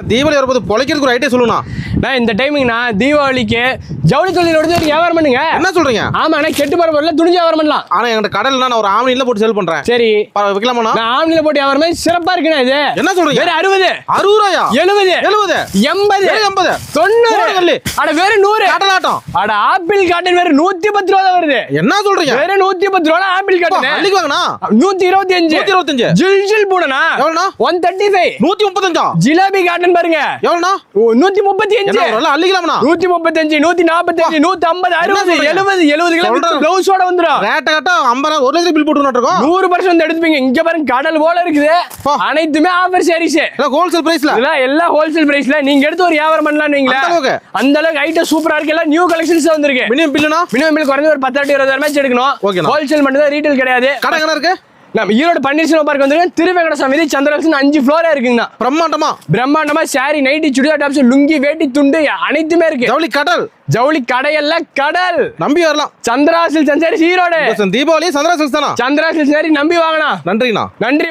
தீபாவளி வரும்போது பொழைக்கிறதுக்கு ஒரு ஐடியா சொல்லுண்ணா. நான் இந்த டைமிங்னா தீபாவளிக்கு ஜவுளி தொழிலோட வியாபாரம் பண்ணுங்க. என்ன சொல்றீங்க? ஆமா, நான் கெட்டு போற பொருள் துணிஞ்சு வியாபாரம் பண்ணலாம். ஆனா என்கிட்ட கடல்ல நான் ஒரு ஆம்னில போட்டு சேல் பண்றேன். சரி விக்கலாமா? நான் ஆம்னில போட்டு வியாபாரம் பண்ணி சிறப்பா இருக்குண்ணா. இது என்ன சொல்றீங்க? வேற 60 ரூபாயா? 70 80 80 90 அட வேற 100 கடலாட்டம். அட ஆப்பிள் காட்டன் வேற 110 ரூபா தான் வருது. என்ன சொல்றீங்க? வேற 110 ரூபா ஆப்பிள் காட்டன். அள்ளிக்கு வாங்கண்ணா. 125 ஜில் ஜில் போடனா எவ்வளவுண்ணா? 135 135 ஜிலேபி காட்டன் பாருங்க. எவ்வளவுண்ணா? 135 அள்ளிக்கலாம்ண்ணா. 135 145 150 60 70 70 கிலோ ப்ளவுஸோட வந்துரும். ரேட்ட கட்ட 50 1 லட்சம் பில் போட்டு இருக்கோம். 100% எடுத்துப்பீங்க. இங்க பாருங்க கடல் போல இருக்குது. அனைத்துமே ஆஃபர் சாரீஸ். ஹோல்சேல் பிரைஸ்ல. எல்லாம் ஹோல்சேல் பிரைஸ்ல நீங்க எடுத்து ஒரு வியாபாரம் பண்ணலாம். நீங்களே அந்த அளவுக்கு ஐட்டம் சூப்பரா இருக்கு. எல்லாம் நியூ கலெக்ஷன்ஸ் வந்திருக்கு. மினிமம் பில்லுனா? மினிமம் பில் குறைஞ்ச ஒரு 10 20 மேட்ச் எடுக்கணும். ஹோல்சேல் மட்டும் தான், ரீட்டைல் கிடையாது. கடை எங்க இருக்கு? நம்ம ஈரோடு பன்னீர்செல்வம் பார்க் வந்துருக்கு. திருவேங்கடசாமி வீதி சந்திரலட்சுமி 5 ஃப்ளோரா இருக்குங்கண்ணா. பிரம்மாண்டமா சாரி நைட்டி சுடிதார் டாப்ஸ் லுங்கி வேட்டி துண்டு அனைத்துமே இருக்கு. ஜவுளி கடையெல்லாம் கடல் நம்பி வரலாம். சந்திரா சில்க்ஸ் ஈரோடு. தீபாவளி சந்திரா சில்க்ஸ் தானா? சந்திரா சில்க்ஸ் நம்பி வாங்கண்ணா. நன்றிண்ணா. நன்றி.